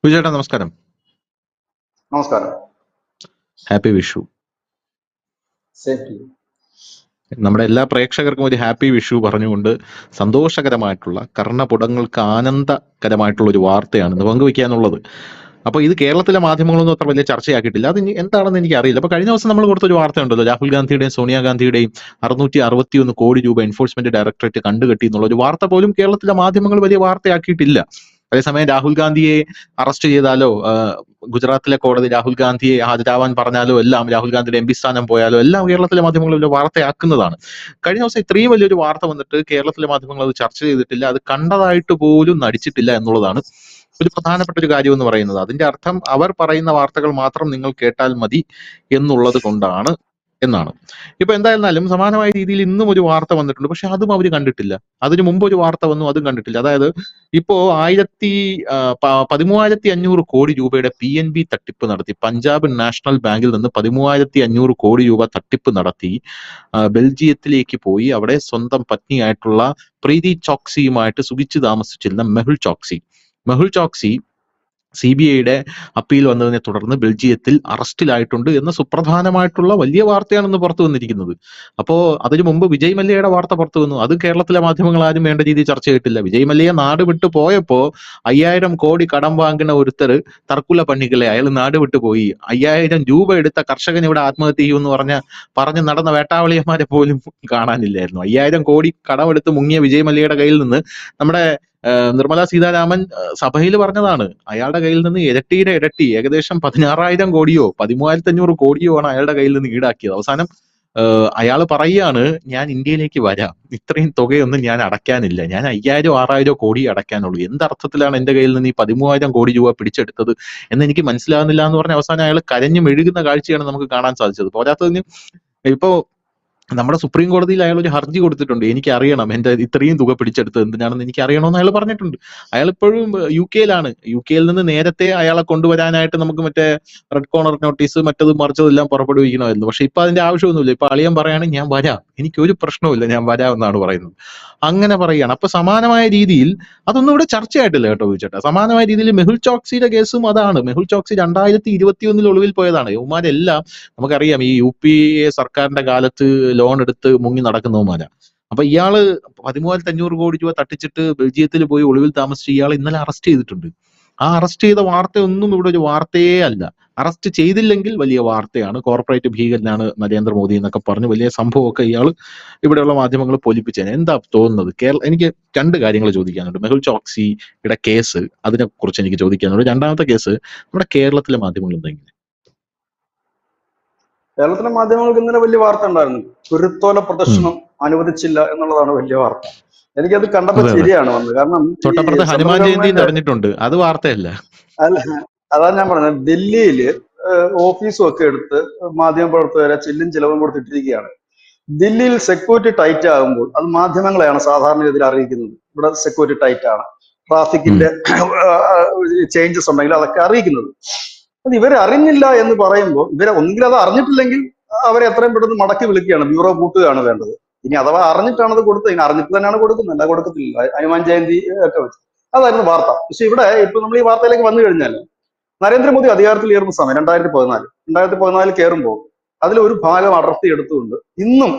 വിജയേട്ടാ നമസ്കാരം. നമസ്കാരം. Happy Vishu. Same to you. നമ്മുടെ എല്ലാ പ്രേക്ഷകർക്കും ഒരു ഹാപ്പി വിഷു പറഞ്ഞുകൊണ്ട് സന്തോഷകരമായിട്ടുള്ള കർണപുടങ്ങൾക്ക് ആനന്ദകരമായിട്ടുള്ള ഒരു വാർത്തയാണ് ഇന്ന് പങ്കുവയ്ക്കാനുള്ളത്. അപ്പൊ ഇത് കേരളത്തിലെ മാധ്യമങ്ങളൊന്നും അത്ര വലിയ ചർച്ചയാക്കിയിട്ടില്ല. അത് ഇനി എന്താണെന്ന് എനിക്ക് അറിയില്ല. അപ്പൊ കഴിഞ്ഞ ദിവസം നമ്മൾ കൊടുത്തൊരു വാർത്ത ഉണ്ടല്ലോ, രാഹുൽ ഗാന്ധിയുടെയും സോണിയാഗാന്ധിയുടെയും 661 കോടി രൂപ എൻഫോഴ്സ്മെന്റ് ഡയറക്ടറേറ്റ് കണ്ടുകെട്ടി എന്നുള്ള ഒരു വാർത്ത പോലും കേരളത്തിലെ മാധ്യമങ്ങൾ വലിയ വാർത്തയാക്കിയിട്ടില്ല. അതേസമയം രാഹുൽ ഗാന്ധിയെ അറസ്റ്റ് ചെയ്താലോ, ഗുജറാത്തിലെ കോടതി രാഹുൽ ഗാന്ധിയെ ഹാജരാവാൻ പറഞ്ഞാലോ എല്ലാം, രാഹുൽ ഗാന്ധിയുടെ എം പി സ്ഥാനം പോയാലോ എല്ലാം കേരളത്തിലെ മാധ്യമങ്ങൾ വലിയ വാർത്തയാക്കുന്നതാണ്. കഴിഞ്ഞ ദിവസം ഇത്രയും വലിയൊരു വാർത്ത വന്നിട്ട് കേരളത്തിലെ മാധ്യമങ്ങൾ അത് ചർച്ച ചെയ്തിട്ടില്ല, അത് കണ്ടതായിട്ട് പോലും നടിച്ചിട്ടില്ല എന്നുള്ളതാണ് ഒരു പ്രധാനപ്പെട്ട ഒരു കാര്യം എന്ന് പറയുന്നത്. അതിന്റെ അർത്ഥം അവർ പറയുന്ന വാർത്തകൾ മാത്രം നിങ്ങൾ കേട്ടാൽ മതി എന്നുള്ളത് കൊണ്ടാണ് എന്നാണ്. ഇപ്പൊ എന്തായിരുന്നാലും സമാനമായ രീതിയിൽ ഇന്നും ഒരു വാർത്ത വന്നിട്ടുണ്ട്, പക്ഷെ അതും അവർ കണ്ടിട്ടില്ല. അതിനു മുമ്പ് ഒരു വാർത്ത വന്നു, അതും കണ്ടിട്ടില്ല. അതായത് ഇപ്പോ 13,500 കോടി രൂപയുടെ PNB തട്ടിപ്പ് നടത്തി, പഞ്ചാബ് നാഷണൽ ബാങ്കിൽ നിന്ന് 13,500 കോടി രൂപ തട്ടിപ്പ് നടത്തി ബെൽജിയത്തിലേക്ക് പോയി അവിടെ സ്വന്തം പത്നിയായിട്ടുള്ള പ്രീതി ചോക്സിയുമായിട്ട് സുഖിച്ചു താമസിച്ചിരുന്ന മെഹുൽ ചോക്സി CBIയുടെ അപ്പീൽ വന്നതിനെ തുടർന്ന് ബെൽജിയത്തിൽ അറസ്റ്റിലായിട്ടുണ്ട് എന്ന സുപ്രധാനമായിട്ടുള്ള വലിയ വാർത്തയാണ് ഇന്ന് പുറത്തു വന്നിരിക്കുന്നത്. അപ്പോ അതിനു മുമ്പ് വിജയ് മല്യയുടെ വാർത്ത പുറത്തു വന്നു. അത് കേരളത്തിലെ മാധ്യമങ്ങൾ ആരും വേണ്ട രീതിയിൽ ചർച്ച ചെയ്തിട്ടില്ല. വിജയ് മല്യ നാട് വിട്ടു പോയപ്പോ 5,000 കോടി കടം വാങ്ങുന്ന ഒരുത്തർ തർക്കുല പണികളെ അയാൾ നാട് വിട്ടു പോയി. 5,000 രൂപ എടുത്ത കർഷകൻ ഇവിടെ ആത്മഹത്യ ചെയ്യുമെന്ന് പറഞ്ഞ് നടന്ന വേട്ടാവളിയന്മാരെ പോലും കാണാനില്ലായിരുന്നു. 5,000 കോടി കടമെടുത്ത് മുങ്ങിയ വിജയ് മല്യയുടെ കയ്യിൽ നിന്ന് നമ്മുടെ നിർമ്മല സീതാരാമൻ സഭയിൽ പറഞ്ഞതാണ്, അയാളുടെ കയ്യിൽ നിന്ന് ഇരട്ടിയുടെ ഇരട്ടി, ഏകദേശം 16,000 കോടിയോ 13,500 കോടിയോ ആണ് അയാളുടെ കയ്യിൽ നിന്ന് ഈടാക്കിയത്. അവസാനം അയാൾ പറയുകയാണ്, ഞാൻ ഇന്ത്യയിലേക്ക് വരാം, ഇത്രയും തുകയൊന്നും ഞാൻ അടയ്ക്കാനില്ല, ഞാൻ 5,000-6,000 കോടി അടയ്ക്കാനുള്ളൂ. എന്തർത്ഥത്തിലാണ് എന്റെ കയ്യിൽ നിന്ന് ഈ 13,000 കോടി രൂപ പിടിച്ചെടുത്തത് എന്ന് എനിക്ക് മനസ്സിലാകുന്നില്ല എന്ന് പറഞ്ഞ അവസാനം അയാൾ കരഞ്ഞു മെഴുകുന്ന കാഴ്ചയാണ് നമുക്ക് കാണാൻ സാധിച്ചത്. പോരാത്തതിന് ഇപ്പോ നമ്മുടെ സുപ്രീം കോടതിയിൽ അയാൾ ഒരു ഹർജി കൊടുത്തിട്ടുണ്ട്, എനിക്ക് അറിയണം എന്റെ ഇത്രയും തുക പിടിച്ചെടുത്തത് എന്തിനാണെന്ന് എനിക്ക് അറിയണമെന്ന് അയാൾ പറഞ്ഞിട്ടുണ്ട്. അയാൾ ഇപ്പോഴും UK-യിലാണ്. UK-യിൽ നിന്ന് നേരത്തെ അയാളെ കൊണ്ടുവരാനായിട്ട് നമുക്ക് മറ്റേ റെഡ് കോർണർ നോട്ടീസ് മറ്റതും മറിച്ചതും എല്ലാം പുറപ്പെടുവിക്കണമായിരുന്നു. പക്ഷെ ഇപ്പൊ അതിന്റെ ആവശ്യമൊന്നുമില്ല. ഇപ്പൊ അളിയൻ പറയാണ്, ഞാൻ വരാം, എനിക്കൊരു പ്രശ്നവുമില്ല, ഞാൻ വരാം എന്നാണ് പറയുന്നത്. അങ്ങനെ പറയുകയാണ്. അപ്പൊ സമാനമായ രീതിയിൽ അതൊന്നും ഇവിടെ ചർച്ചയായിട്ടില്ല കേട്ടോ ചോദിച്ചേട്ടാ. സമാനമായ രീതിയിൽ മെഹുൽ ചോക്സിയുടെ കേസും അതാണ്. മെഹുൽ ചോക്സി 2021 ഒളിവിൽ പോയതാണ്. ഇവന്മാരെല്ലാം നമുക്കറിയാം, ഈ UPA സർക്കാരിന്റെ കാലത്ത് ലോൺ എടുത്ത് മുങ്ങി നടക്കുന്നവന്മാരാ. അപ്പൊ ഇയാള് 13,500 കോടി രൂപ തട്ടിച്ചിട്ട് ബെൽജിയത്തിൽ പോയി ഒളിവിൽ താമസിച്ച് ഇയാൾ ഇന്നലെ അറസ്റ്റ് ചെയ്തിട്ടുണ്ട്. ആ അറസ്റ്റ് ചെയ്ത വാർത്തയൊന്നും ഇവിടെ ഒരു വാർത്തയേ അല്ല. അറസ്റ്റ് ചെയ്തില്ലെങ്കിൽ വലിയ വാർത്തയാണ്, കോർപ്പറേറ്റ് ഭീകരനാണ് നരേന്ദ്രമോദി എന്നൊക്കെ പറഞ്ഞ് വലിയ സംഭവമൊക്കെ ഇയാൾ ഇവിടെയുള്ള മാധ്യമങ്ങൾ പൊലിപ്പിച്ചേനെ. എന്താ തോന്നുന്നത്? എനിക്ക് 2 കാര്യങ്ങൾ ചോദിക്കാനുണ്ട്. മെഹുൽ ചോക്സിയുടെ കേസ്, അതിനെ കുറിച്ച് എനിക്ക് ചോദിക്കാനുണ്ട്. രണ്ടാമത്തെ കേസ്, നമ്മുടെ കേരളത്തിലെ മാധ്യമങ്ങൾ എന്തെങ്കിലും കേരളത്തിലെ മാധ്യമങ്ങൾക്ക് ഇന്നലെ വലിയ വാർത്ത ഉണ്ടായിരുന്നു. കുരുത്തോല പ്രദർശനം അനുവദിച്ചില്ല എന്നുള്ളതാണ് വലിയ വാർത്ത. എനിക്കത് കണ്ടപ്പോ ശരിയാണ് വന്നത്. കാരണം തൊട്ടപ്പുറത്ത് ഹനുമാൻ ജയന്തി തടഞ്ഞിട്ടുണ്ട്, അത് വാർത്തയല്ല. അല്ല, അതാണ് ഞാൻ പറഞ്ഞത്. ഡൽഹിയില് ഓഫീസും ഒക്കെ എടുത്ത് മാധ്യമപ്രവർത്തകരെ ചില്ലും ചിലവും കൊടുത്തിട്ടിരിക്കുകയാണ്. ദില്ലിയിൽ സെക്യൂരിറ്റി ടൈറ്റ് ആകുമ്പോൾ അത് മാധ്യമങ്ങളെയാണ് സാധാരണ ഇതിൽ അറിയിക്കുന്നത്. ഇവിടെ സെക്യൂരിറ്റി ടൈറ്റ് ആണ്, ട്രാഫിക്കിന്റെ ചേഞ്ചസ് ഉണ്ടെങ്കിൽ അതൊക്കെ അറിയിക്കുന്നത്. അത് ഇവരെ അറിഞ്ഞില്ല എന്ന് പറയുമ്പോൾ ഇവരെ ഒന്നുകിൽ അത് അറിഞ്ഞിട്ടില്ലെങ്കിൽ അവരെ എത്രയും പെട്ടെന്ന് മടക്കി വിളിക്കുകയാണ്, ബ്യൂറോ കൂട്ടുകയാണ് വേണ്ടത്. ഇനി അഥവാ അറിഞ്ഞിട്ടാണ് അത് കൊടുത്തത്, ഇനി അറിഞ്ഞിട്ട് തന്നെയാണ് കൊടുക്കുന്നത്, അല്ല കൊടുക്കത്തില്ല. ഹനുമാൻ ജയന്തി ഒക്കെ വെച്ച് അതായിരുന്നു വാർത്ത. പക്ഷെ ഇവിടെ ഇപ്പൊ നമ്മൾ ഈ വാർത്തയിലേക്ക് വന്നു കഴിഞ്ഞാൽ, നരേന്ദ്രമോദി അധികാരത്തിൽ കയറുന്ന സമയം 2014 കയറുമ്പോൾ അതിൽ ഒരു ഭാഗം അടർത്തി എടുത്തുകൊണ്ട് ഇന്നും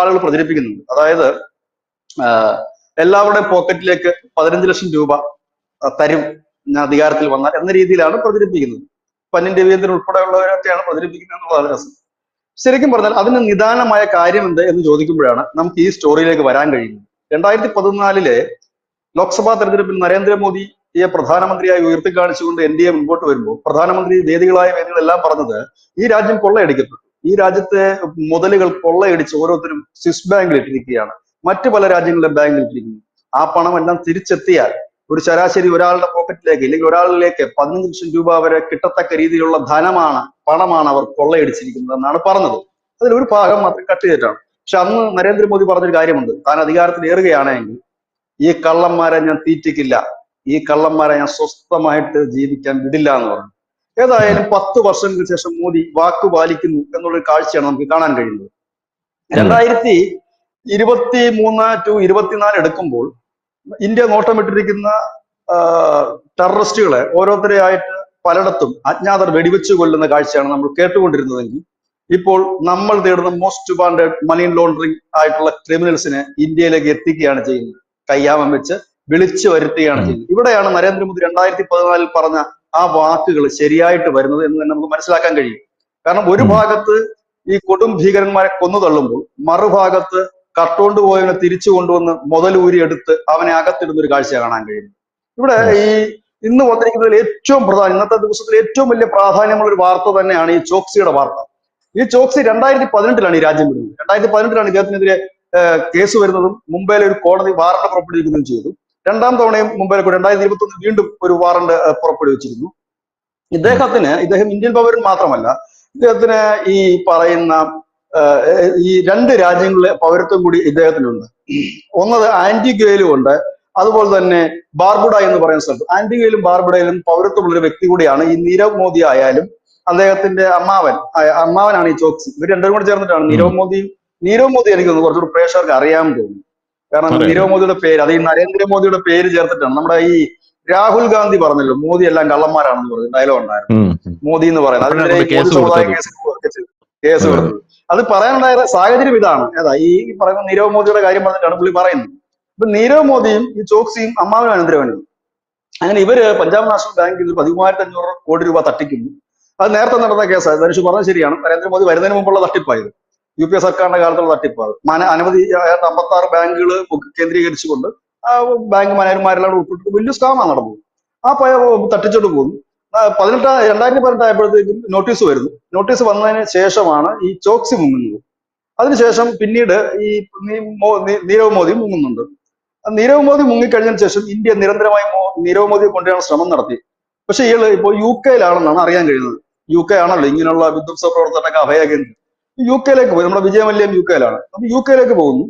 ആളുകൾ പ്രചരിപ്പിക്കുന്നുണ്ട്. അതായത് എല്ലാവരുടെയും പോക്കറ്റിലേക്ക് 15 ലക്ഷം രൂപ തരും ഞാൻ അധികാരത്തിൽ വന്നാൽ എന്ന രീതിയിലാണ് പ്രചരിപ്പിക്കുന്നത്. പന്നിൻ രവീന്ദ്രൻ ഉൾപ്പെടെയുള്ളവരൊക്കെയാണ് പ്രചരിപ്പിക്കുന്നത് എന്നുള്ളതാണ് രസം. ശരിക്കും പറഞ്ഞാൽ അതിന് നിദാനമായ കാര്യം എന്ത് എന്ന് ചോദിക്കുമ്പോഴാണ് നമുക്ക് ഈ സ്റ്റോറിയിലേക്ക് വരാൻ കഴിയുന്നത്. 2014 ലോക്സഭാ തെരഞ്ഞെടുപ്പിൽ നരേന്ദ്രമോദിയെ പ്രധാനമന്ത്രിയായി ഉയർത്തിക്കാണിച്ചുകൊണ്ട് NDA മുൻപോട്ട് വരുമ്പോൾ പ്രധാനമന്ത്രി വേദികളെല്ലാം പറഞ്ഞത്, ഈ രാജ്യം കൊള്ളയടിക്കപ്പെട്ടു, ഈ രാജ്യത്തെ മുതലുകൾ കൊള്ളയടിച്ച് ഓരോരുത്തരും സ്വിസ് ബാങ്കിൽ ഇട്ടിരിക്കുകയാണ്, മറ്റു പല രാജ്യങ്ങളുടെ ബാങ്കിൽ ഇട്ടിരിക്കുന്നു. ആ പണം എല്ലാം തിരിച്ചെത്തിയാൽ ഒരു ശരാശരി ഒരാളുടെ പോക്കറ്റിലേക്ക് അല്ലെങ്കിൽ ഒരാളിലേക്ക് 15 ലക്ഷം രൂപ വരെ കിട്ടത്തക്ക രീതിയിലുള്ള പണമാണ് അവർ കൊള്ളയടിച്ചിരിക്കുന്നത് എന്നാണ് പറഞ്ഞത്. അതിലൊരു ഭാഗം മാത്രം കട്ട് ചെയ്തിട്ടാണ്. പക്ഷെ അന്ന് നരേന്ദ്രമോദി പറഞ്ഞൊരു കാര്യമുണ്ട്, താൻ അധികാരത്തിൽ ഏറുകയാണെങ്കിൽ ഈ കള്ളന്മാരെ ഞാൻ തീറ്റിക്കില്ല, ഈ കള്ളന്മാരെ ഞാൻ സ്വസ്ഥമായിട്ട് ജീവിക്കാൻ വിടില്ല എന്ന് പറഞ്ഞു. ഏതായാലും 10 വർഷങ്ങൾക്ക് ശേഷം മോദി വാക്ക് പാലിക്കുന്നു എന്നുള്ളൊരു കാഴ്ചയാണ് നമുക്ക് കാണാൻ കഴിയുന്നത്. 2023 to 24 എടുക്കുമ്പോൾ ഇന്ത്യ നോട്ടമിട്ടിരിക്കുന്ന ടെററിസ്റ്റുകളെ ഓരോരുത്തരെയായിട്ട് പലയിടത്തും അജ്ഞാതർ വെടിവെച്ച് കൊല്ലുന്ന കാഴ്ചയാണ് നമ്മൾ കേട്ടുകൊണ്ടിരുന്നതെങ്കിൽ ഇപ്പോൾ നമ്മൾ തേടുന്ന മോസ്റ്റ് വാണ്ടഡ് മണി ലോണ്ടറിംഗ് ആയിട്ടുള്ള ക്രിമിനൽസിനെ ഇന്ത്യയിലേക്ക് എത്തിക്കുകയാണ് ചെയ്യുന്നത്. കയ്യാമം വെച്ച് വിളിച്ചു വരുത്തുകയാണ് ചെയ്യുന്നത്. ഇവിടെയാണ് നരേന്ദ്രമോദി 2014 പറഞ്ഞ ആ വാക്കുകൾ ശരിയായിട്ട് വരുന്നത് എന്ന് തന്നെ നമുക്ക് മനസ്സിലാക്കാൻ കഴിയും. കാരണം ഒരു ഭാഗത്ത് ഈ കൊടും ഭീകരന്മാരെ കൊന്നു തള്ളുമ്പോൾ മറുഭാഗത്ത് കട്ടുകൊണ്ട് പോയവനെ തിരിച്ചു കൊണ്ടുവന്ന് മുതലൂരി എടുത്ത് അവനെ അകത്തിടുന്ന ഒരു കാഴ്ച കാണാൻ കഴിയും. ഇവിടെ ഈ ഇന്ന് വന്നിരിക്കുന്നതിൽ ഏറ്റവും പ്രധാനം, ഇന്നത്തെ ദിവസത്തിൽ ഏറ്റവും വലിയ പ്രാധാന്യമുള്ള ഒരു വാർത്ത തന്നെയാണ് ഈ ചോക്സിയുടെ വാർത്ത. ഈ ചോക്സി 2018 ഈ രാജ്യം വിടുന്നത്. 2018 ഇദ്ദേഹത്തിനെതിരെ കേസ് വരുന്നതും മുംബൈയിലെ ഒരു കോടതി വാറണ്ട് പുറപ്പെടുവിക്കുകയും ചെയ്തു. രണ്ടാം തവണയും മുംബൈയിലെ 2021 വീണ്ടും ഒരു വാറണ്ട് പുറപ്പെടുവിച്ചിരുന്നു. ഇദ്ദേഹം ഇന്ത്യൻ പൗരൻ മാത്രമല്ല, ഇദ്ദേഹത്തിന് ഈ പറയുന്ന ഈ 2 രാജ്യങ്ങളിലെ പൗരത്വം കൂടി ഇദ്ദേഹത്തിനുണ്ട്. ഒന്നത് ആന്റിഗ്വയിലും ഉണ്ട്, അതുപോലെ തന്നെ ബാർബുഡ എന്ന് പറയുന്ന സ്ഥലത്ത്. ആന്റിഗ്വയിലും ബാർബുഡയിലും പൗരത്വമുള്ള ഒരു വ്യക്തി കൂടിയാണ് ഈ നീരവ് മോദി ആയാലും അദ്ദേഹത്തിന്റെ അമ്മാവനാണ് ഈ ചോക്സി. ഇവർ രണ്ടും കൂടെ ചേർന്നിട്ടാണ് നീരവ് മോദി എനിക്ക് തോന്നുന്നു കുറച്ചുകൂടി പ്രേക്ഷകർക്ക് അറിയാമെന്ന് തോന്നുന്നു. കാരണം നീരവ് മോദിയുടെ പേര്, അത് ഈ നരേന്ദ്രമോദിയുടെ പേര് ചേർത്തിട്ടാണ്. നമ്മുടെ ഈ രാഹുൽ ഗാന്ധി പറഞ്ഞല്ലോ മോദി എല്ലാം കള്ളന്മാരാണെന്ന് പറഞ്ഞു ഡയലോഗ് ഉണ്ടായിരുന്നു, മോദി എന്ന് പറയുന്നത്. അതിനെതിരെ കേസ് കൊടുത്തത്. അത് പറയാനുണ്ടായ സാഹചര്യം ഇതാണ്. ഈ പറയുന്ന നീരവ് മോദിയുടെ കാര്യം പറഞ്ഞിട്ടാണ് പുള്ളി പറയുന്നത്. ഇപ്പൊ നീരവ് മോദിയും ഈ ചോക്സിയും അമ്മാവനും അനന്തരവനും അങ്ങനെ ഇവര് പഞ്ചാബ് നാഷണൽ ബാങ്കിൽ 13,500 കോടി രൂപ തട്ടിക്കുന്നു. അത് നേരത്തെ നടന്ന കേസാണ്. ധനുഷ് പറഞ്ഞത് ശരിയാണ്. നരേന്ദ്രമോദി വരുന്നതിന് മുമ്പുള്ള തട്ടിപ്പായത്, UPA സർക്കാരിന്റെ കാലത്തുള്ള തട്ടിപ്പാണ്. അനവധി 56 ബാങ്കുകൾ കേന്ദ്രീകരിച്ചുകൊണ്ട് ബാങ്ക് മാനേജർമാരെല്ലാം ഉൾപ്പെട്ടിട്ട് വലിയ സ്കാമാണ് നടന്നത്. ആ തട്ടിച്ചോണ്ട് പോകുന്നു. 2018 ആയപ്പോഴത്തേക്കും നോട്ടീസ് വരുന്നു. നോട്ടീസ് വന്നതിന് ശേഷമാണ് ഈ ചോക്സി മുങ്ങുന്നത്. അതിനുശേഷം പിന്നീട് ഈ നീരവ് മോദി മുങ്ങുന്നുണ്ട്. നീരവ് മോദി മുങ്ങിക്കഴിഞ്ഞതിന് ശേഷം ഇന്ത്യ നിരന്തരമായി നീരവ് മോദിയെ കൊണ്ടുവരാൻ ശ്രമം നടത്തി. പക്ഷെ ഇയാള് ഇപ്പോൾ UK ആണെന്നാണ് അറിയാൻ കഴിയുന്നത്. UK ആണല്ലോ ഇങ്ങനെയുള്ള വിധ്വംസ പ്രവർത്തനമൊക്കെ അഭയകേന്ദ്രം. UK പോയി. നമ്മുടെ വിജയ മല്യം UK അപ്പൊ UK പോകുന്നു.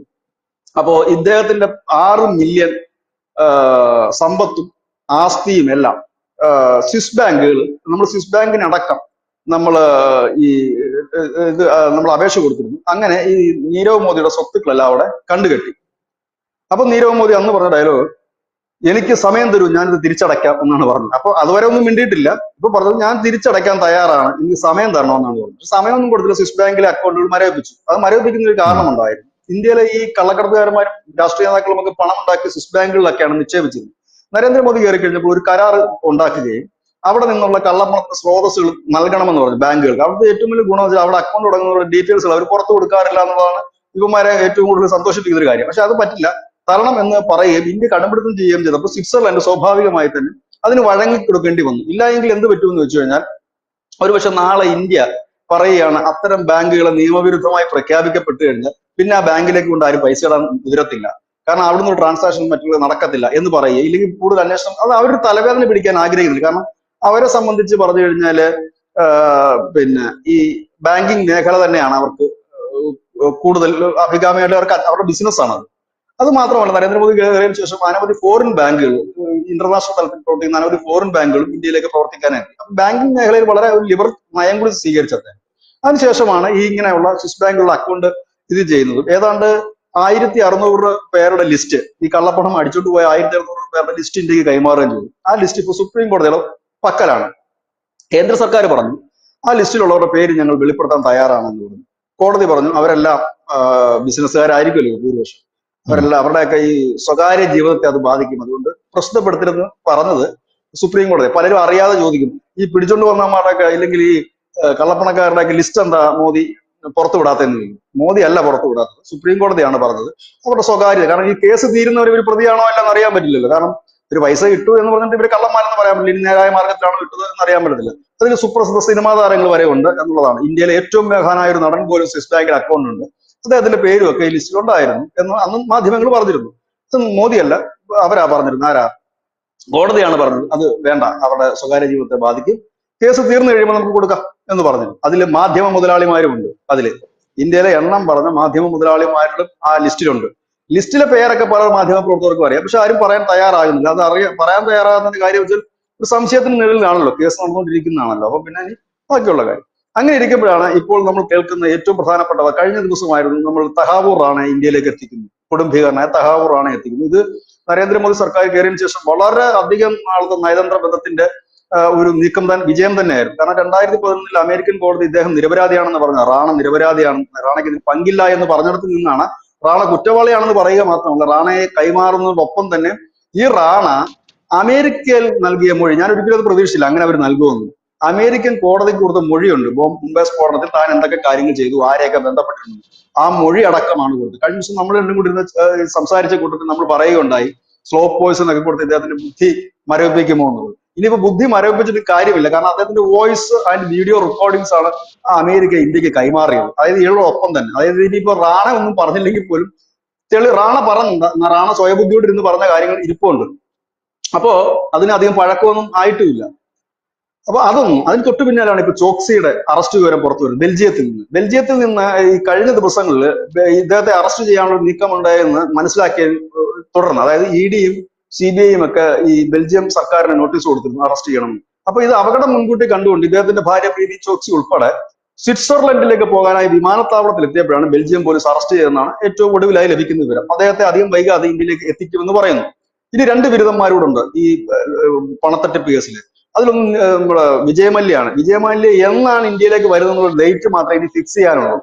അപ്പോ ഇദ്ദേഹത്തിന്റെ 6 മില്യൺ സമ്പത്തും ആസ്തിയും എല്ലാം സ്വിസ് ബാങ്കുകൾ, നമ്മൾ സ്വിസ് ബാങ്കിനടക്കം നമ്മൾ അപേക്ഷ കൊടുത്തിരുന്നു. അങ്ങനെ ഈ നീരവ് മോദിയുടെ സ്വത്തുക്കളെല്ലാം അവിടെ കണ്ടുകെട്ടി. അപ്പൊ നീരവ് മോദി അന്ന് പറഞ്ഞ ഡയലോഗ്, എനിക്ക് സമയം തരൂ, ഞാനിത് തിരിച്ചടയ്ക്കാം എന്നാണ് പറഞ്ഞത്. അപ്പൊ അതുവരെ ഒന്നും മിണ്ടിയിട്ടില്ല. ഇപ്പൊ പറഞ്ഞത് ഞാൻ തിരിച്ചടയ്ക്കാൻ തയ്യാറാണ്, എനിക്ക് സമയം തരണമെന്നാണ് പറഞ്ഞത്. സമയമൊന്നും കൊടുത്തില്ല. സ്വിസ് ബാങ്കിലെ അക്കൗണ്ടുകൾ മരവിപ്പിച്ചു. അത് മരവിപ്പിക്കുന്ന ഒരു കാരണം ഉണ്ടായിരുന്നു. ഇന്ത്യയിലെ ഈ കള്ളക്കടത്തുകാരന്മാരും രാഷ്ട്രീയ നേതാക്കളും ഒക്കെ പണം ഉണ്ടാക്കി സ്വിസ് ബാങ്കുകളിലൊക്കെയാണ് നിക്ഷേപിച്ചത്. നരേന്ദ്രമോദി കയറി കഴിഞ്ഞപ്പോൾ ഒരു കരാർ ഉണ്ടാക്കുകയും അവിടെ നിന്നുള്ള കള്ളപ്പണത്തിന് സ്രോതസ്സുകൾ നൽകണമെന്ന് പറഞ്ഞു ബാങ്കുകൾക്ക്. അവിടുത്തെ ഏറ്റവും വലിയ ഗുണം വെച്ചാൽ അവിടെ അക്കൗണ്ട് തുടങ്ങുന്ന ഡീറ്റെയിൽസ് അവർ പുറത്തു കൊടുക്കാറില്ല എന്നുള്ളതാണ് ഇവന്മാരെ ഏറ്റവും കൂടുതൽ സന്തോഷിപ്പിക്കുന്ന ഒരു കാര്യം. പക്ഷെ അത് പറ്റില്ല, തരണം എന്ന് പറയുകയും ഇന്ത്യ കടമ്പിടുത്തം ചെയ്യുകയും ചെയ്തപ്പോൾ സ്വിറ്റ്സർലൻഡ് സ്വാഭാവികമായി തന്നെ അതിന് വഴങ്ങിക്കൊടുക്കേണ്ടി വന്നു. ഇല്ല എങ്കിൽ എന്ത് പറ്റുമെന്ന് വെച്ച് കഴിഞ്ഞാൽ ഒരുപക്ഷെ നാളെ ഇന്ത്യ പറയുകയാണ് അത്തരം ബാങ്കുകളെ നിയമവിരുദ്ധമായി പ്രഖ്യാപിക്കപ്പെട്ടു കഴിഞ്ഞാൽ പിന്നെ ആ ബാങ്കിലേക്ക് കൊണ്ട് ആരും പൈസ ഇടാൻ കുതിരത്തില്ല, കാരണം അവിടുന്ന് ഒരു ട്രാൻസാക്ഷൻ മറ്റുള്ള നടക്കത്തില്ല എന്ന് പറയുക. ഇല്ലെങ്കിൽ കൂടുതൽ അന്വേഷണം, അത് അവരുടെ തലവേദന പിടിക്കാൻ ആഗ്രഹിക്കുന്നില്ല. കാരണം അവരെ സംബന്ധിച്ച് പറഞ്ഞു കഴിഞ്ഞാല് പിന്നെ ഈ ബാങ്കിങ് മേഖല തന്നെയാണ് അവർക്ക് കൂടുതൽ അഭികാമ്യമായിട്ട് അവരുടെ ബിസിനസ്സാണ് അത്. അത് മാത്രമല്ല, നരേന്ദ്രമോദി കയറിയതിനു ശേഷം അനവധി ഫോറിൻ ബാങ്കുകൾ, ഇന്റർനാഷണൽ തലത്തിൽ പ്രവർത്തിക്കുന്ന അനവധി ഫോറിൻ ബാങ്കുകളും ഇന്ത്യയിലേക്ക് പ്രവർത്തിക്കാനായി. അപ്പൊ ബാങ്കിങ് മേഖലയിൽ വളരെ ഒരു ലിബറൽ നയം കൂടി സ്വീകരിച്ചത്. അതിനുശേഷമാണ് ഈ ഇങ്ങനെയുള്ള സ്വിസ് ബാങ്കുകളുടെ അക്കൗണ്ട് ഇത് ചെയ്യുന്നത്. ഏതാണ്ട് 1600 പേരുടെ ലിസ്റ്റ്, ഈ കള്ളപ്പണം അടിച്ചോണ്ട് പോയ 1600 പേരുടെ ലിസ്റ്റ് ഇന്ത്യക്ക് കൈമാറുകയും ചെയ്തു. ആ ലിസ്റ്റ് ഇപ്പോൾ സുപ്രീം കോടതിയുടെ പക്കലാണ്. കേന്ദ്ര സർക്കാർ പറഞ്ഞു ആ ലിസ്റ്റിലുള്ളവരുടെ പേര് ഞങ്ങൾ വെളിപ്പെടുത്താൻ തയ്യാറാണെന്ന് പറഞ്ഞു. കോടതി പറഞ്ഞു അവരെല്ലാം ബിസിനസ്സുകാരായിരിക്കുമല്ലോ ഭൂരിപക്ഷം, അവരെല്ലാം അവരുടെയൊക്കെ ഈ സ്വകാര്യ ജീവിതത്തെ അത് ബാധിക്കും, അതുകൊണ്ട് പ്രശ്നപ്പെടുത്തരുതെന്ന് പറഞ്ഞത് സുപ്രീം കോടതി. പലരും അറിയാതെ ചോദിക്കും, ഈ പിടിച്ചോണ്ട് വന്നമാരുടെയൊക്കെ ഇല്ലെങ്കിൽ ഈ കള്ളപ്പണക്കാരുടെയൊക്കെ ലിസ്റ്റ് എന്താ മോദി പുറത്തു വിടാത്തെന്ന് ചോദിക്കും. മോദി അല്ല പുറത്തു വിടാത്തത്, സുപ്രീം കോടതിയാണ് പറഞ്ഞത്. അവരുടെ സ്വകാര്യത, കാരണം ഈ കേസ് തീരുന്നവർ ഇവർ പ്രതിയാണോ അല്ലെന്ന് അറിയാൻ പറ്റില്ലല്ലോ. കാരണം ഒരു പൈസ കിട്ടു എന്ന് പറഞ്ഞിട്ട് ഇവർ കള്ളന്മാരെന്ന് പറയാൻ പറ്റില്ല, ഇനി നേരായ മാർഗത്തിലാണോ കിട്ടുന്നത് എന്ന് അറിയാൻ പറ്റത്തില്ല. അതിൽ സുപ്രസിദ്ധ സിനിമാ താരങ്ങൾ വരെ ഉണ്ട് എന്നുള്ളതാണ്. ഇന്ത്യയിലെ ഏറ്റവും മേഘാനായ ഒരു നടൻ പോലും സ്വിസ് ബാങ്കിൽ അക്കൗണ്ട് ഉണ്ട്, അദ്ദേഹത്തിന്റെ പേരും ഒക്കെ ഈ ലിസ്റ്റിൽ ഉണ്ടായിരുന്നു എന്ന് അന്ന് മാധ്യമങ്ങൾ പറഞ്ഞിരുന്നു. മോദിയല്ല, അവരാ പറഞ്ഞിരുന്നു. ആരാ? കോടതിയാണ് പറഞ്ഞത് അത് വേണ്ട, അവരുടെ സ്വകാര്യ ജീവിതത്തെ ബാധിക്കും, കേസ് തീർന്നു കഴിയുമ്പോൾ നമുക്ക് കൊടുക്കാം എന്ന് പറഞ്ഞു. അതിൽ മാധ്യമ മുതലാളിമാരും ഉണ്ട്. അതില് ഇന്ത്യയിലെ എണ്ണം പറഞ്ഞ മാധ്യമ മുതലാളിമാരുടെ ആ ലിസ്റ്റിലുണ്ട്. ലിസ്റ്റിലെ പേരൊക്കെ പല മാധ്യമ പ്രവർത്തകർക്കും അറിയാം, പക്ഷെ ആരും പറയാൻ തയ്യാറാകുന്നില്ല. അത് പറയാൻ തയ്യാറാകുന്നതിന്റെ കാര്യം വെച്ചാൽ ഒരു സംശയത്തിന് നിഴലിലാണല്ലോ, കേസ് നടന്നുകൊണ്ടിരിക്കുന്നതാണല്ലോ. അപ്പൊ പിന്നെ ബാക്കിയുള്ള കാര്യം അങ്ങനെ ഇരിക്കുമ്പോഴാണ് ഇപ്പോൾ നമ്മൾ കേൾക്കുന്ന ഏറ്റവും പ്രധാനപ്പെട്ട, കഴിഞ്ഞ ദിവസമായിരുന്നു നമ്മൾ തഹാവൂർ റാണെ ഇന്ത്യയിലേക്ക് എത്തിക്കുന്നത്. കൊടും ഭീകരനായ തഹാവൂർ റാണെ എത്തിക്കുന്നു. ഇത് നരേന്ദ്രമോദി സർക്കാർ കയറിയതിനു ശേഷം വളരെ അധികം നാളത്തെ നയതന്ത്ര ബന്ധത്തിന്റെ ഒരു നീക്കം വിജയം തന്നെയായിരുന്നു. കാരണം 2011 അമേരിക്കൻ കോടതി ഇദ്ദേഹം നിരപരാധിയാണെന്ന് പറഞ്ഞു. റാണ നിരപരാധിയാണ്, റാണയ്ക്ക് ഇതിൽ പങ്കില്ല എന്ന് പറഞ്ഞിടത്ത് നിന്നാണ് റാണ കുറ്റവാളിയാണെന്ന് പറയുക മാത്രമല്ല, റാണയെ കൈമാറുന്നതോടൊപ്പം തന്നെ ഈ റാണ അമേരിക്കയിൽ നൽകിയ മൊഴി, ഞാൻ ഒരിക്കലും അത് പ്രതീക്ഷിച്ചില്ല അങ്ങനെ അവർ നൽകുമെന്ന്. അമേരിക്കൻ കോടതിക്ക് കൊടുത്ത മൊഴിയുണ്ട്, മുംബൈ സ്ഫോടനത്തിൽ താൻ എന്തൊക്കെ കാര്യങ്ങൾ ചെയ്തു, ആരെയൊക്കെ ബന്ധപ്പെട്ടിട്ടുണ്ട്, ആ മൊഴി അടക്കമാണ് കൊടുത്തത്. കഴിഞ്ഞ ദിവസം നമ്മൾ രണ്ടും കൂടി സംസാരിച്ച കൂട്ടത്തിൽ നമ്മൾ പറയുകയുണ്ടായി, സ്ലോ പോയിസൺ ഒക്കെ കൊടുത്ത് ഇദ്ദേഹത്തിന്റെ ബുദ്ധി മരവിപ്പിക്കുമോ എന്നുള്ളത്. ഇനിയിപ്പോ ബുദ്ധി മരവിപ്പിച്ചിട്ട് കാര്യമില്ല, കാരണം അദ്ദേഹത്തിന്റെ വോയിസ് ആൻഡ് വീഡിയോ റെക്കോർഡിങ്സ് ആണ് അമേരിക്ക ഇന്ത്യക്ക് കൈമാറിയത്. അതായത് ഇയാളോടൊപ്പം തന്നെ, അതായത് ഇനിയിപ്പോ റാണ ഒന്നും പറഞ്ഞില്ലെങ്കിൽ പോലും റാണ പറഞ്ഞ റാണ സ്വയബുദ്ധിയോട് ഇരുന്ന് പറഞ്ഞ കാര്യങ്ങൾ ഇരിപ്പുണ്ട്. അപ്പോ അതിനധികം പഴക്കമൊന്നും ആയിട്ടുമില്ല. അപ്പൊ അതൊന്നും, അതിന് തൊട്ടു പിന്നാലാണ് ഇപ്പൊ ചോക്സിയുടെ അറസ്റ്റ് വിവരം പുറത്തു വരുന്നത്. ബെൽജിയത്തിൽ നിന്ന് ഈ കഴിഞ്ഞ ദിവസങ്ങളിൽ ഇദ്ദേഹത്തെ അറസ്റ്റ് ചെയ്യാനുള്ള നീക്കമുണ്ടായെന്ന് മനസ്സിലാക്കിയ തുടർന്ന്, അതായത് EDയും CBIയും ഒക്കെ ഈ ബെൽജിയം സർക്കാരിന് നോട്ടീസ് കൊടുത്തിരുന്നു അറസ്റ്റ് ചെയ്യണം. അപ്പൊ ഇത് അപകടം മുൻകൂട്ടി കണ്ടുകൊണ്ട് ഇദ്ദേഹത്തിന്റെ ഭാര്യ പ്രീതി ചോക്സി ഉൾപ്പെടെ സ്വിറ്റ്സർലൻഡിലേക്ക് പോകാനായി വിമാനത്താവളത്തിൽ എത്തിയപ്പോഴാണ് ബെൽജിയം പോലീസ് അറസ്റ്റ് ചെയ്തെന്നാണ് ഏറ്റവും ഒടുവിലായി ലഭിക്കുന്ന വിവരം. അദ്ദേഹത്തെ അധികം വൈകാതെ ഇന്ത്യയിലേക്ക് എത്തിക്കുമെന്ന് പറയുന്നു. ഇനി 2 ബിരുദന്മാരോടുണ്ട് ഈ പണത്തട്ടിപ്പ് കേസിൽ. അതിലൊന്നും നമ്മുടെ വിജയമല്യാണ്. വിജയമല്യ എന്നാണ് ഇന്ത്യയിലേക്ക് വരുന്നത് ഡേറ്റ് മാത്രമേ ഇനി ഫിക്സ് ചെയ്യാനുള്ളൂ.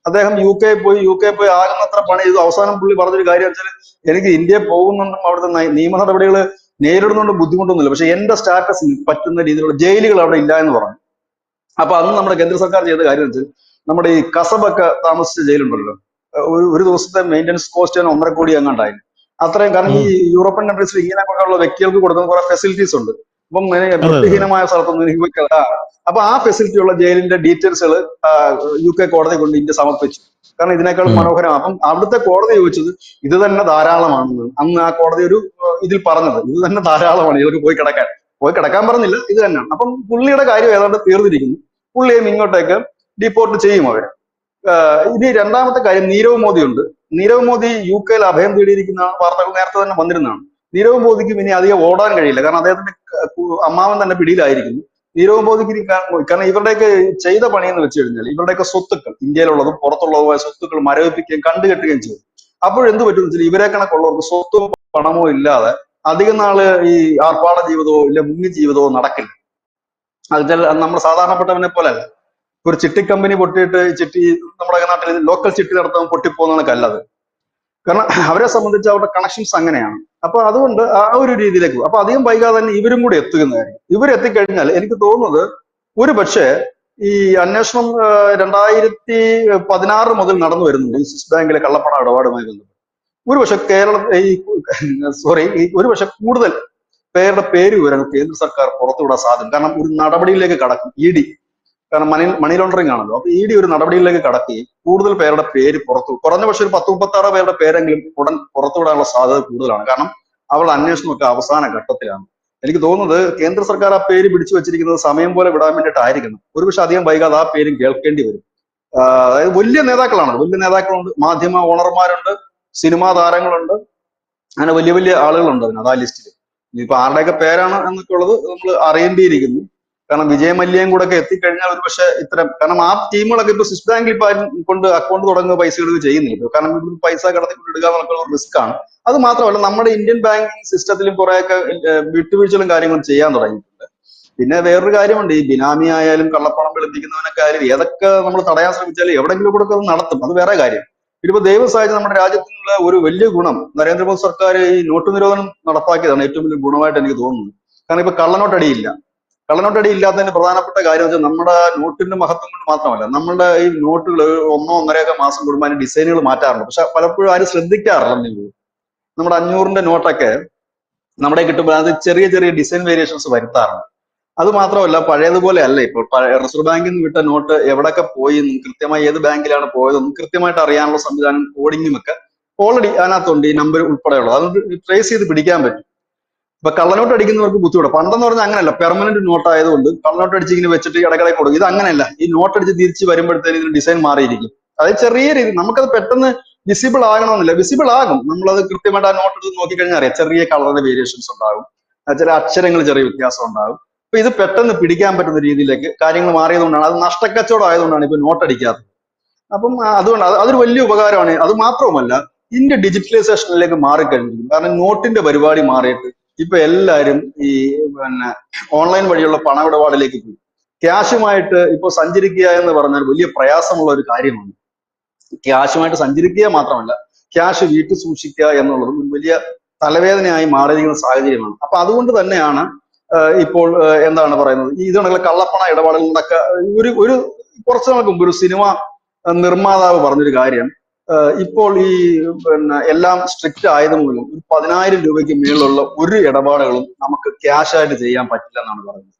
അദ്ദേഹം യു കെ പോയി ആകുന്നത്ര പണി ചെയ്തു. അവസാനം പുള്ളി പറഞ്ഞൊരു കാര്യം വെച്ചാൽ, എനിക്ക് ഇന്ത്യയിൽ പോകുന്നുണ്ടും അവിടുത്തെ നിയമ നടപടികൾ നേരിടുന്നുണ്ട് ബുദ്ധിമുട്ടൊന്നുമില്ല, പക്ഷെ എന്റെ സ്റ്റാറ്റസിന് പറ്റുന്ന രീതിയിലുള്ള ജയിലുകൾ അവിടെ ഇല്ല എന്ന് പറഞ്ഞു. അപ്പൊ അന്ന് നമ്മുടെ കേന്ദ്ര സർക്കാർ ചെയ്ത കാര്യം വെച്ചാൽ, നമ്മുടെ ഈ കസബൊക്കെ താമസിച്ച ജയിലുണ്ടല്ലോ, ഒരു ദിവസത്തെ മെയിൻ്റനൻസ് കോസ്റ്റ് തന്നെ 1.5 കോടി എങ്ങാണ്ടായിരുന്നു. അത്രയും, കാരണം ഈ യൂറോപ്യൻ കൺട്രീസിൽ ഇങ്ങനെയൊക്കെയുള്ള വ്യക്തികൾക്ക് കൊടുക്കുന്ന കുറെ ഫെസിലിറ്റീസ് ഉണ്ട്. അപ്പം വൃത്തിഹീനമായ സ്ഥലത്തൊന്നും എനിക്ക് അപ്പൊ ആ ഫെസിലിറ്റി ഉള്ള ജയിലിന്റെ ഡീറ്റെയിൽസുകൾ UK കോടതി കൊണ്ട് ഇന്ത്യ സമർപ്പിച്ചു. കാരണം ഇതിനേക്കാൾ മനോഹരമാണ്. അപ്പം അവിടുത്തെ കോടതി ചോദിച്ചത് ഇത് തന്നെ ധാരാളമാണെന്ന്. അന്ന് ആ കോടതി ഒരു ഇതിൽ പറഞ്ഞത് ഇത് തന്നെ ധാരാളമാണ്, ഇവർക്ക് പോയി കിടക്കാൻ പറഞ്ഞില്ല, ഇത് തന്നെയാണ്. അപ്പം പുള്ളിയുടെ കാര്യം ഏതാണ്ട് തീർന്നിരിക്കുന്നു. പുള്ളിയും ഇങ്ങോട്ടേക്ക് ഡിപ്പോർട്ട് ചെയ്യും അവർ. ഇനി രണ്ടാമത്തെ കാര്യം, നീരവ് മോദി ഉണ്ട്. നീരവ് മോദി UK അഭയം തേടിയിരിക്കുന്ന വാർത്തകൾ നേരത്തെ തന്നെ വന്നിരുന്നതാണ്. നീരവ് മോദിക്കും ഇനി അധികം ഓടാൻ കഴിയില്ല, കാരണം അദ്ദേഹത്തിന്റെ അമ്മാവൻ തന്നെ പിടിയിലായിരിക്കുന്നു. നീരവ് മോദിക്ക് കാരണം ഇവരുടെയൊക്കെ ചെയ്ത പണി എന്ന് വെച്ച് കഴിഞ്ഞാൽ, ഇവരുടെയൊക്കെ സ്വത്തുക്കൾ, ഇന്ത്യയിലുള്ളതും പുറത്തുള്ളതുമായ സ്വത്തുക്കൾ മരവിപ്പിക്കുകയും കണ്ടുകെട്ടുകയും ചെയ്തു. അപ്പോഴെന്ത് പറ്റുമെന്ന് വെച്ചാൽ, ഇവരെ കണക്കുള്ളവർക്ക് സ്വത്തോ പണമോ ഇല്ലാതെ അധികം നാള് ഈ ആർപ്പാട ജീവിതമോ ഇല്ല മുങ്ങി ജീവിതമോ നടക്കില്ല. അത് നമ്മൾ സാധാരണപ്പെട്ടവനെ പോലെ അല്ല. ഒരു ചിട്ടി കമ്പനി പൊട്ടിയിട്ട് നമ്മുടെ നാട്ടിൽ ലോക്കൽ ചിട്ടി നടത്താൻ പൊട്ടിപ്പോകുന്നതാണ് കല്ലത്. കാരണം അവരെ സംബന്ധിച്ച് അവരുടെ കണക്ഷൻസ് അങ്ങനെയാണ്. അപ്പൊ അതുകൊണ്ട് ആ ഒരു രീതിയിലേക്ക് പോകും. അപ്പൊ അധികം വൈകാതെ തന്നെ ഇവരും കൂടി എത്തുന്നതായിരിക്കും. ഇവരെത്തിക്കഴിഞ്ഞാൽ എനിക്ക് തോന്നുന്നത് ഒരു പക്ഷേ ഈ അന്വേഷണം 2016 മുതൽ നടന്നു വരുന്നുണ്ട് ഈ സ്വിസ് ബാങ്കിലെ കള്ളപ്പണ ഇടപാടുമായി ബന്ധപ്പെട്ട്. ഒരുപക്ഷെ ഒരുപക്ഷെ കൂടുതൽ പേരുടെ പേര് വിവരങ്ങൾ കേന്ദ്ര സർക്കാർ പുറത്തുവിടാൻ സാധ്യത. കാരണം ഒരു നടപടിയിലേക്ക് കടക്കും ED, കാരണം മണി ലോണ്ടറിങ് ആണല്ലോ. അപ്പൊ ED ഒരു നടപടിയിലേക്ക് കടക്കുകയും കൂടുതൽ പേരുടെ പേര് കുറഞ്ഞ പക്ഷെ ഒരു 10-36 പേരുടെ പേരെങ്കിലും ഉടൻ പുറത്തുവിടാനുള്ള സാധ്യത കൂടുതലാണ്. കാരണം അവരുടെ അന്വേഷണമൊക്കെ അവസാന ഘട്ടത്തിലാണ്. എനിക്ക് തോന്നുന്നത് കേന്ദ്ര സർക്കാർ ആ പേര് പിടിച്ചു വെച്ചിരിക്കുന്നത് സമയം പോലെ വിടാൻ വേണ്ടിയിട്ടായിരിക്കണം. ഒരുപക്ഷെ അധികം വൈകാതെ ആ പേരും കേൾക്കേണ്ടി വരും. അതായത് വലിയ നേതാക്കളുണ്ട്, മാധ്യമ ഓണർമാരുണ്ട്, സിനിമാ താരങ്ങളുണ്ട്, അങ്ങനെ വലിയ വലിയ ആളുകളുണ്ട് അതിനകത്ത് ആ ലിസ്റ്റിൽ. ഇനിയിപ്പോ ആരുടെയൊക്കെ പേരാണ് എന്നൊക്കെ ഉള്ളത് നമ്മൾ അറിയേണ്ടിയിരിക്കുന്നു. കാരണം വിജയമല്യയും കൂടെ ഒക്കെ എത്തിക്കഴിഞ്ഞാൽ ഒരു പക്ഷേ ഇത്തരം, കാരണം ആ ടീമുകളൊക്കെ ഇപ്പൊ സ്വിസ് ബാങ്കിൽ കൊണ്ട് അക്കൗണ്ട് തുടങ്ങുക പൈസ ഇടുക ചെയ്യുന്നില്ല. കാരണം ഇവിടുന്ന് പൈസ കടത്തിക്കൊണ്ടിടുക എന്നുള്ള ഒരു റിസ്ക് ആണ്. അത് മാത്രമല്ല നമ്മുടെ ഇന്ത്യൻ ബാങ്കിങ് സിസ്റ്റത്തിലും കുറെയൊക്കെ വിട്ടുവീഴ്ചകളും കാര്യങ്ങളും ചെയ്യാൻ തുടങ്ങിയിട്ടുണ്ട്. പിന്നെ വേറൊരു കാര്യമുണ്ട്, ഈ ബിനാമി ആയാലും കള്ളപ്പണം വെളുപ്പിക്കുന്നവനൊക്കെ ആയാലും ഏതൊക്കെ നമ്മൾ തടയാൻ ശ്രമിച്ചാലും എവിടെയെങ്കിലും കൂടെ അത് നടത്തും, അത് വേറെ കാര്യം. ഇതിപ്പോ ദൈവം സഹായിച്ച് നമ്മുടെ രാജ്യത്തിനുള്ള ഒരു വലിയ ഗുണം നരേന്ദ്രമോദി സർക്കാർ ഈ നോട്ട് നിരോധനം നടപ്പാക്കിയതാണ് ഏറ്റവും വലിയ ഗുണമായിട്ട് എനിക്ക് തോന്നുന്നത്. കാരണം ഇപ്പൊ കള്ളനോട്ടടി ഇല്ലാത്തതിന്റെ പ്രധാനപ്പെട്ട കാര്യം വെച്ചാൽ നമ്മുടെ നോട്ടിന്റെ മഹത്വം കൊണ്ട് മാത്രമല്ല, നമ്മുടെ ഈ നോട്ടുകൾ 1-1.5 മാസം കൂടുമ്പോൾ അതിന് ഡിസൈനുകൾ മാറ്റാറുണ്ട്. പക്ഷെ പലപ്പോഴും ആരും ശ്രദ്ധിക്കാറില്ല. നമ്മുടെ 500-ന്റെ നോട്ടൊക്കെ നമ്മുടെ കിട്ടുമ്പോൾ അത് ചെറിയ ചെറിയ ഡിസൈൻ വേരിയേഷൻസ് വരുത്താറുണ്ട്. അത് മാത്രമല്ല, പഴയതുപോലെ അല്ല ഇപ്പോൾ. റിസർവ് ബാങ്കിൽ നിന്ന് വിട്ട നോട്ട് എവിടെയൊക്കെ പോയി എന്നും കൃത്യമായി ഏത് ബാങ്കിലാണ് പോയതെന്നും കൃത്യമായിട്ട് അറിയാനുള്ള സംവിധാനം കോഡിങ്ങും ഒക്കെ ഓൾറെഡി അതിനകത്തുണ്ട്, ഈ നമ്പർ ഉൾപ്പെടെയുള്ളത്. അതുകൊണ്ട് ട്രേസ് ചെയ്ത് പിടിക്കാൻ പറ്റും. ഇപ്പൊ കള്ളനോട്ട് അടിക്കുന്നവർക്ക് ബുദ്ധിമുട്ട്. പണ്ടെന്ന് പറഞ്ഞാൽ അങ്ങനെയല്ല, പെർമനന്റ് നോട്ട് ആയതുകൊണ്ട് കള്ളനോട്ട് അടിച്ച് ഇങ്ങനെ വെച്ചിട്ട് ഇടയ്ക്കിടയ്ക്ക് കൊടുക്കും. ഇത് അങ്ങനെയല്ല, ഈ നോട്ട് അടിച്ച് തിരിച്ച് വരുമ്പോഴത്തേന് ഇതിന് ഡിസൈൻ മാറിയിരിക്കും. അതായത് ചെറിയ രീതി നമുക്കത് പെട്ടെന്ന് വിസിബിൾ ആകണമെന്നില്ല, വിസിബിൾ ആകും. നമ്മളത് കൃത്യമായിട്ട് ആ നോട്ട് എടുത്ത് നോക്കിക്കഴിഞ്ഞാൽ അറിയാം ചെറിയ കളറിന്റെ വേരിയേഷൻസ് ഉണ്ടാകും, ചില അക്ഷരങ്ങൾ ചെറിയ വ്യത്യാസം ഉണ്ടാകും. അപ്പൊ ഇത് പെട്ടെന്ന് പിടിക്കാൻ പറ്റുന്ന രീതിയിലേക്ക് കാര്യങ്ങൾ മാറിയതുകൊണ്ടാണ്, അത് നഷ്ടക്കച്ചവടം ആയതുകൊണ്ടാണ് ഇപ്പൊ നോട്ട് അടിക്കാത്തത്. അപ്പം അതുകൊണ്ട് അതൊരു വലിയ ഉപകാരമാണ്. അത് മാത്രവുമല്ല, ഇന്ത്യ ഡിജിറ്റലൈസേഷനിലേക്ക് മാറിക്കഴിഞ്ഞിരിക്കുന്നു. കാരണം നോട്ടിന്റെ പരിപാടി മാറിയിട്ട് ഇപ്പൊ എല്ലാവരും ഈ പിന്നെ ഓൺലൈൻ വഴിയുള്ള പണമിടപാടിലേക്ക് പോയി. ക്യാഷുമായിട്ട് ഇപ്പൊ സഞ്ചരിക്കുക എന്ന് പറഞ്ഞാൽ വലിയ പ്രയാസമുള്ള ഒരു കാര്യമാണ്. ക്യാഷുമായിട്ട് സഞ്ചരിക്കുക മാത്രമല്ല, ക്യാഷ് വീട്ടിൽ സൂക്ഷിക്കുക എന്നുള്ളതും ഒരു വലിയ തലവേദനയായി മാറിയിരിക്കുന്ന സാഹചര്യമാണ്. അപ്പൊ അതുകൊണ്ട് തന്നെയാണ് ഇപ്പോൾ എന്താണ് പറയുന്നത്, ഈ ഇതുകൊണ്ടുള്ള കള്ളപ്പണ ഇടപാടുകളിലൊക്കെ ഒരു കുറച്ചു നാൾക്ക് മുമ്പ് ഒരു സിനിമ നിർമ്മാതാവ് പറഞ്ഞൊരു കാര്യം, ഇപ്പോൾ ഈ പിന്നെ എല്ലാം സ്ട്രിക്റ്റ് ആയതുമൂലം ഒരു 10,000 രൂപയ്ക്ക് മേലുള്ള ഒരു ഇടപാടുകളും നമുക്ക് ക്യാഷ് ആയിട്ട് ചെയ്യാൻ പറ്റില്ല എന്നാണ് പറയുന്നത്.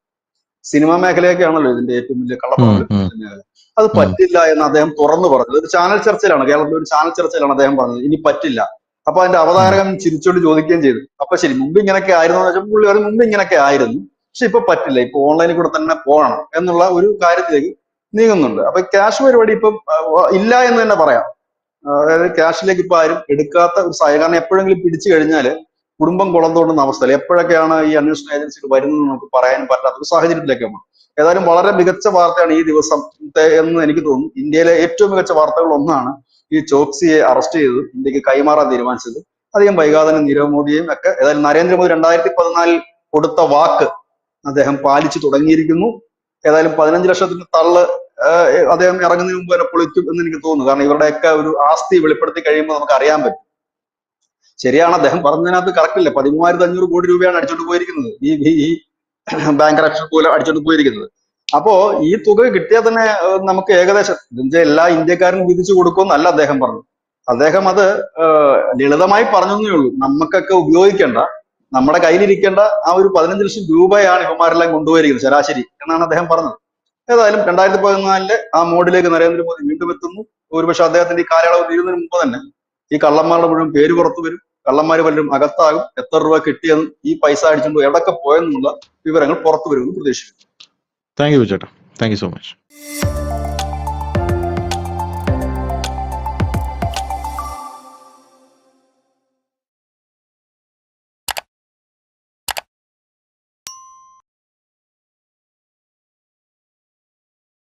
സിനിമാ മേഖലയൊക്കെയാണല്ലോ ഇതിന്റെ ഏറ്റവും വലിയ കള്ളപ്പണം വെളുപ്പിക്കൽ മേഖല. അത് പറ്റില്ല എന്ന് അദ്ദേഹം തുറന്നു പറഞ്ഞത് ഒരു ചാനൽ ചർച്ചയിലാണ്, കേരളത്തിലെ ഒരു ചാനൽ ചർച്ചയിലാണ് അദ്ദേഹം പറഞ്ഞത് ഇനി പറ്റില്ല. അപ്പൊ അതിന്റെ അവതാരകൻ ചിരിച്ചോണ്ട് ചോദിക്കുകയും ചെയ്തു, അപ്പൊ ശരി മുമ്പ് ഇങ്ങനെയൊക്കെ ആയിരുന്നു എന്ന് വെച്ചാൽ പുള്ളി മുമ്പ് ഇങ്ങനെയൊക്കെ ആയിരുന്നു, പക്ഷെ ഇപ്പൊ പറ്റില്ല, ഇപ്പൊ ഓൺലൈനിൽ കൂടെ തന്നെ പോകണം എന്നുള്ള ഒരു കാര്യത്തിലേക്ക് നീങ്ങുന്നുണ്ട്. അപ്പൊ ക്യാഷ് പരിപാടി ഇപ്പം ഇല്ല എന്ന് തന്നെ പറയാം. അതായത് ക്യാഷിലേക്ക് ഇപ്പൊ ആരും എടുക്കാത്ത ഒരു സാഹചര്യം. കാരണം എപ്പോഴെങ്കിലും പിടിച്ചു കഴിഞ്ഞാൽ കുടുംബം കുളം തോണ്ടുന്ന അവസ്ഥയിൽ എപ്പോഴൊക്കെയാണ് ഈ അന്വേഷണ ഏജൻസികൾ വരുന്നത് നമുക്ക് പറയാൻ പറ്റാത്ത ഒരു സാഹചര്യത്തിലേക്കാണ്. ഏതായാലും വളരെ മികച്ച വാർത്തയാണ് ഈ ദിവസം എന്ന് എനിക്ക് തോന്നുന്നു. ഇന്ത്യയിലെ ഏറ്റവും മികച്ച വാർത്തകൾ ഒന്നാണ് ഈ ചോക്സിയെ അറസ്റ്റ് ചെയ്തത്, ഇന്ത്യക്ക് കൈമാറാൻ തീരുമാനിച്ചത്. അധികം വൈകാതെ തന്നെ നീരവ് മോദിയെയും ഒക്കെ ഏതായാലും നരേന്ദ്രമോദി 2014 കൊടുത്ത വാക്ക് അദ്ദേഹം പാലിച്ചു തുടങ്ങിയിരിക്കുന്നു. ഏതായാലും 15 ലക്ഷത്തിന്റെ തള്ള് അദ്ദേഹം ഇറങ്ങുന്നതിന് മുമ്പ് തന്നെ പൊളിക്കും എന്ന് എനിക്ക് തോന്നുന്നു. കാരണം ഇവരുടെയൊക്കെ ഒരു ആസ്തി വെളിപ്പെടുത്തി കഴിയുമ്പോൾ നമുക്ക് അറിയാൻ പറ്റും. ശരിയാണ്, അദ്ദേഹം പറഞ്ഞതിനകത്ത് കറക്റ്റ് ഇല്ല. 13,500 കോടി രൂപയാണ് അടിച്ചോണ്ട് പോയിരിക്കുന്നത്, ഈ ബാങ്ക് കറപ്ഷൻ പോലെ അടിച്ചോണ്ട് പോയിരിക്കുന്നത്. അപ്പോ ഈ തുക കിട്ടിയാൽ തന്നെ നമുക്ക് ഏകദേശം ഇതിന്റെ എല്ലാ ഇന്ത്യക്കാരനും വിധിച്ചു കൊടുക്കുമെന്നല്ല അദ്ദേഹം പറഞ്ഞു. അദ്ദേഹം അത് ലളിതമായി പറഞ്ഞേ ഉള്ളൂ. നമുക്കൊക്കെ ഉപയോഗിക്കേണ്ട, നമ്മുടെ കയ്യിലിരിക്കേണ്ട ആ ഒരു 15 ലക്ഷം രൂപയാണ് ഇവന്മാരെല്ലാം കൊണ്ടുപോയിരിക്കുന്നത് ശരാശരി എന്നാണ് അദ്ദേഹം പറഞ്ഞത്. ഏതായാലും 2014 ആ മോഡിലേക്ക് നരേന്ദ്രമോദി വീണ്ടും എത്തുന്നു. ഒരുപക്ഷെ അദ്ദേഹത്തിന്റെ ഈ കാലയളവ് തീരുന്നതിന് മുമ്പ് തന്നെ ഈ കള്ളന്മാരുടെ മുഴുവൻ പേര് പുറത്തു വരും, കള്ളന്മാര് പലരും അകത്താകും, എത്ര രൂപ കിട്ടിയെന്നും ഈ പൈസ അടിച്ചുകൊണ്ട് എവിടൊക്കെ പോയെന്നുള്ള വിവരങ്ങൾ പുറത്തു വരുമെന്ന് പ്രതീക്ഷിക്കുന്നു. താങ്ക് യു ചേട്ടാ, താങ്ക് യു സോ മച്ച്.